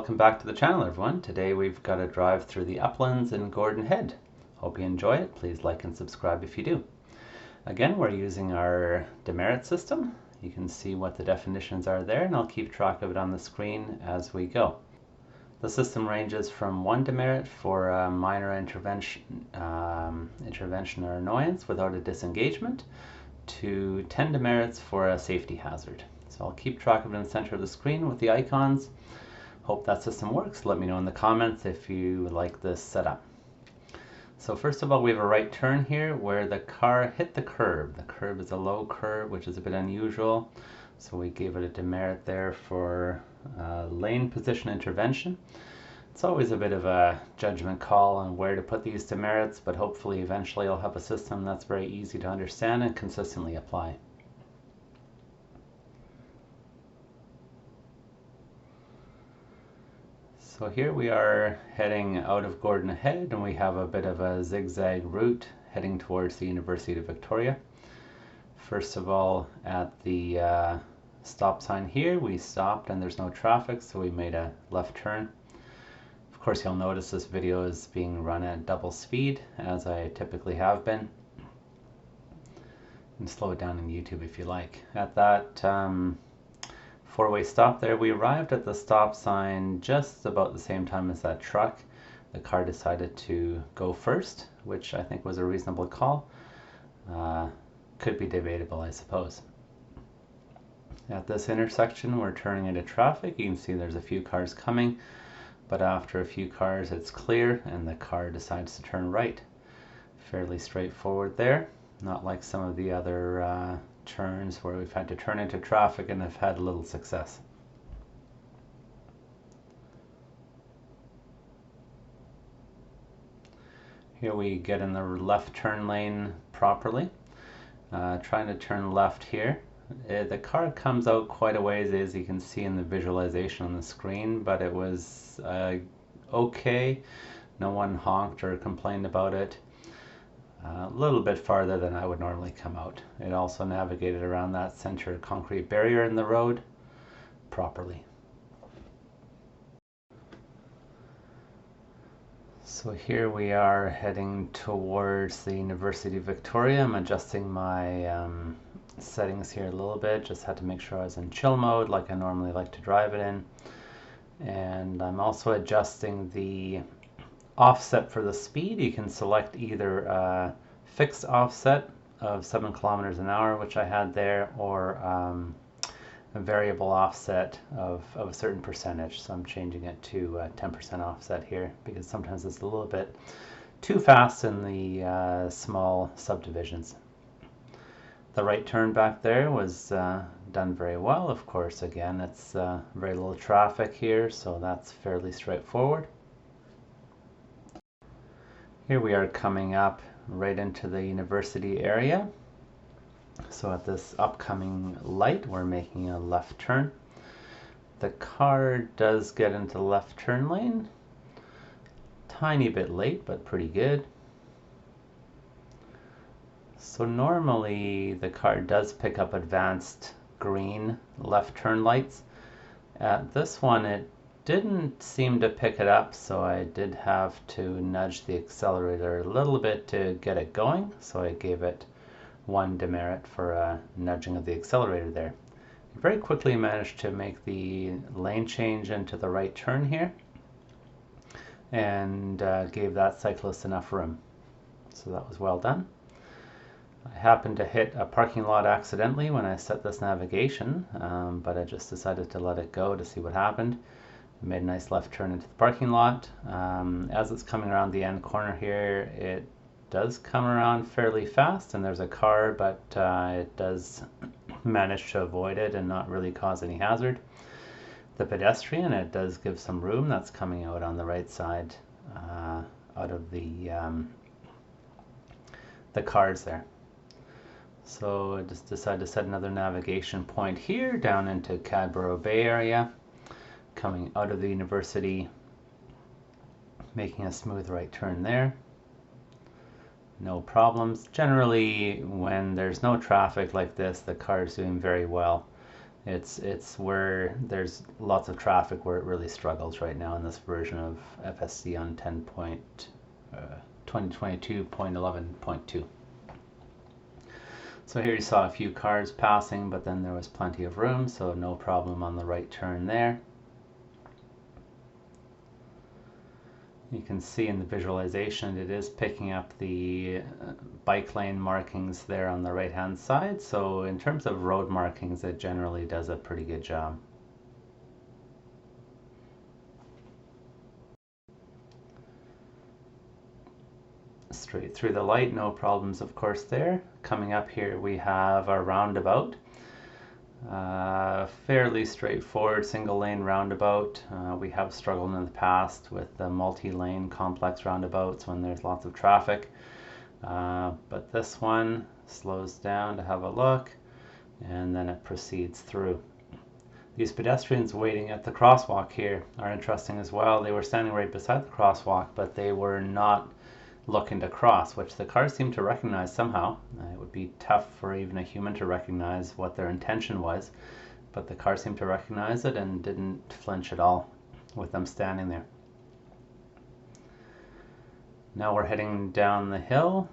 welcome back to the channel, everyone. Today we've got a drive through the Uplands in Gordon Head. Hope you enjoy it. Please like and subscribe if you do. Again, we're using our demerit system. You can see what the definitions are there, and I'll keep track of it on the screen as we go. The system ranges from 1 demerit for a minor intervention or annoyance without a disengagement to 10 demerits for a safety hazard. So I'll keep track of it in the center of the screen with the icons. Hope that system works. Let me know in the comments if you like this setup. So first of all, we have a right turn here where the car hit the curb. The curb is a low curb, which is a bit unusual. So we gave it a demerit there for lane position intervention. It's always a bit of a judgment call on where to put these demerits, but hopefully eventually I'll have a system that's very easy to understand and consistently apply. So here we are heading out of Gordon Head, and we have a bit of a zigzag route heading towards the University of Victoria. First of all, at the stop sign here, we stopped and there's no traffic, so we made a left turn. Of course, you'll notice this video is being run at double speed, as I typically have been. And slow it down in YouTube if you like. At that four-way stop there, we arrived at the stop sign just about the same time as that truck. The car decided to go first, which I think was a reasonable call. Could be debatable, I suppose. At this intersection, we're turning into traffic. You can see there's a few cars coming, but after a few cars it's clear and the car decides to turn right. Fairly straightforward there, not like some of the other turns where we've had to turn into traffic and have had a little success. Here we get in the left turn lane properly. Trying to turn left here. The car comes out quite a ways, as you can see in the visualization on the screen, but it was okay. No one honked or complained about it. A little bit farther than I would normally come out. It also navigated around that center concrete barrier in the road properly. So here we are heading towards the University of Victoria. I'm adjusting my settings here a little bit. Just had to make sure I was in chill mode like I normally like to drive it in. And I'm also adjusting the offset for the speed. You can select either a fixed offset of 7 kilometers an hour, which I had there, or a variable offset of a certain percentage. So I'm changing it to 10% offset here because sometimes it's a little bit too fast in the small subdivisions. The right turn back there was done very well. Of course, again, it's very little traffic here, so that's fairly straightforward. Here we are coming up right into the university area. So at this upcoming light, we're making a left turn. The car does get into the left turn lane. Tiny bit late, but pretty good. So normally the car does pick up advanced green left turn lights. At this one, it didn't seem to pick it up, so I did have to nudge the accelerator a little bit to get it going. So I gave it 1 demerit for a nudging of the accelerator there. I very quickly managed to make the lane change into the right turn here and gave that cyclist enough room. So that was well done. I happened to hit a parking lot accidentally when I set this navigation, but I just decided to let it go to see what happened. I made a nice left turn into the parking lot. As it's coming around the end corner here, it does come around fairly fast, and there's a car, but it does manage to avoid it and not really cause any hazard. The pedestrian, it does give some room. That's coming out on the right side out of the cars there. So I just decided to set another navigation point here down into Cadborough Bay area, coming out of the university, making a smooth right turn there. No problems. Generally, when there's no traffic like this, the car is doing very well. It's where there's lots of traffic where it really struggles right now in this version of FSD on 2022.11.2. So here you saw a few cars passing, but then there was plenty of room, so no problem on the right turn there. You can see in the visualization it is picking up the bike lane markings there on the right hand side, so in terms of road markings it generally does a pretty good job. Straight through the light, no problems of course there. Coming up here we have our roundabout. Fairly straightforward single lane roundabout. We have struggled in the past with the multi-lane complex roundabouts when there's lots of traffic, but this one slows down to have a look and then it proceeds through. These pedestrians waiting at the crosswalk here are interesting as well. They were standing right beside the crosswalk, but they were not looking to cross, which the cars seem to recognize somehow. It would be tough for even a human to recognize what their intention was, but the car seemed to recognize it and didn't flinch at all with them standing there. Now we're heading down the hill,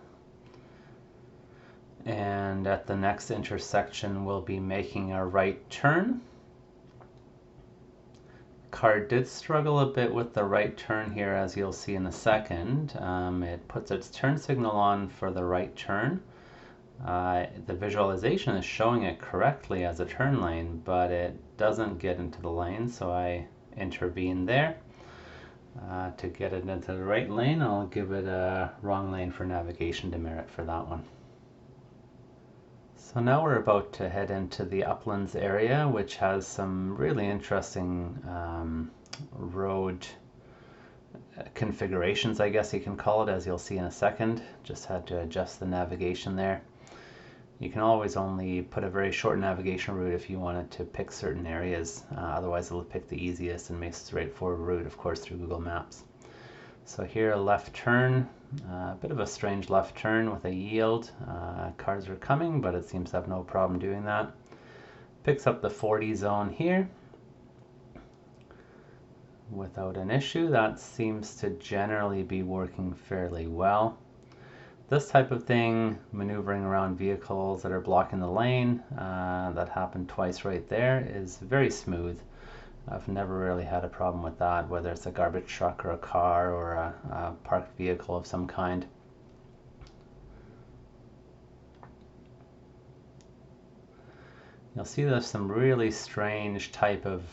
and at the next intersection we'll be making a right turn. Car did struggle a bit with the right turn here, as you'll see in a second. It puts its turn signal on for the right turn. The visualization is showing it correctly as a turn lane, but it doesn't get into the lane, so I intervene there. To get it into the right lane, I'll give it a wrong lane for navigation demerit for that one. So now we're about to head into the Uplands area, which has some really interesting road configurations, I guess you can call it, as you'll see in a second. Just had to adjust the navigation there. You can always only put a very short navigation route if you wanted to pick certain areas. Otherwise it'll pick the easiest and most straightforward route, of course, through Google Maps. So here, a left turn, a bit of a strange left turn with a yield. Cars are coming, but it seems to have no problem doing that. Picks up the 40 zone here without an issue. That seems to generally be working fairly well. This type of thing, maneuvering around vehicles that are blocking the lane, that happened twice right there, is very smooth. I've never really had a problem with that, whether it's a garbage truck or a car or a parked vehicle of some kind. You'll see there's some really strange type of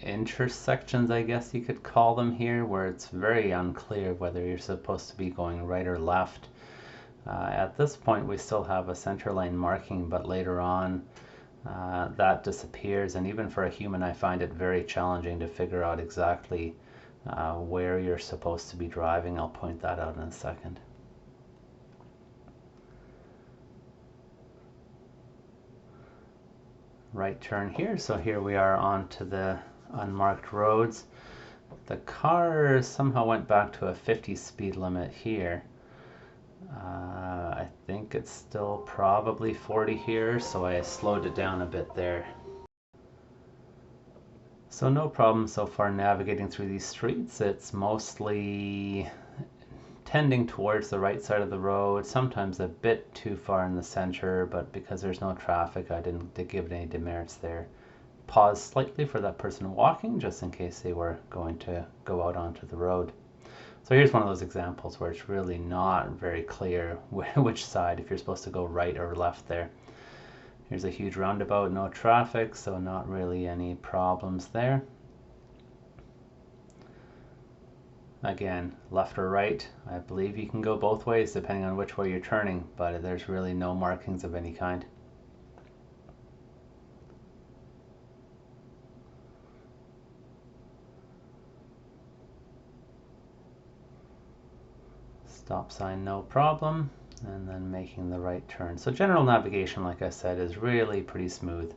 intersections, I guess you could call them here, where it's very unclear whether you're supposed to be going right or left. At this point we still have a center lane marking, but later on that disappears, and even for a human I find it very challenging to figure out exactly where you're supposed to be driving. I'll point that out in a second. Right turn here, so here we are onto the unmarked roads. The car somehow went back to a 50 speed limit here. I think it's still probably 40 here, so I slowed it down a bit there. So no problem so far navigating through these streets. It's mostly tending towards the right side of the road, sometimes a bit too far in the center, but because there's no traffic I didn't give it any demerits there. Pause slightly for that person walking, just in case they were going to go out onto the road. So here's one of those examples where it's really not very clear which side, if you're supposed to go right or left there. Here's a huge roundabout, no traffic, so not really any problems there. Again, left or right, I believe you can go both ways depending on which way you're turning, but there's really no markings of any kind. Stop sign, no problem, and then making the right turn. So general navigation, like I said, is really pretty smooth.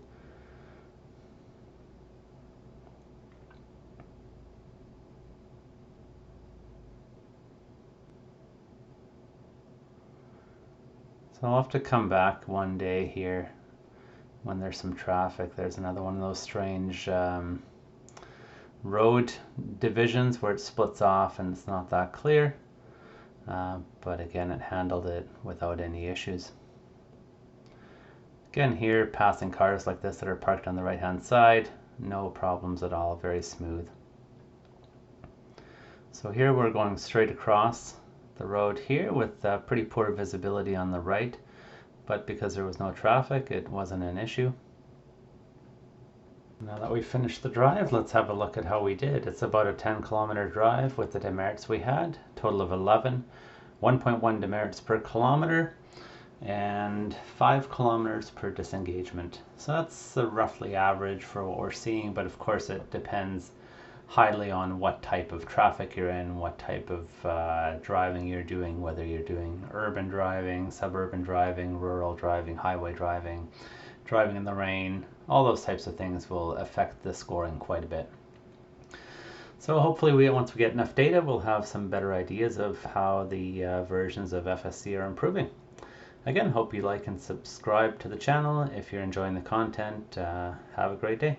So I'll have to come back one day here when there's some traffic. There's another one of those strange road divisions where it splits off and it's not that clear. But again, it handled it without any issues. Again, here, passing cars like this that are parked on the right hand side, no problems at all, very smooth. So here we're going straight across the road here with pretty poor visibility on the right, but because there was no traffic, it wasn't an issue. Now that we've finished the drive, let's have a look at how we did. It's about a 10-kilometer drive with the demerits we had, total of 11, 1.1 demerits per kilometer, and 5 kilometers per disengagement. So that's roughly average for what we're seeing, but of course it depends highly on what type of traffic you're in, what type of driving you're doing, whether you're doing urban driving, suburban driving, rural driving, highway driving, driving in the rain. All those types of things will affect the scoring quite a bit. So hopefully once we get enough data, we'll have some better ideas of how the versions of FSD are improving. Again, hope you like and subscribe to the channel if you're enjoying the content. Have a great day.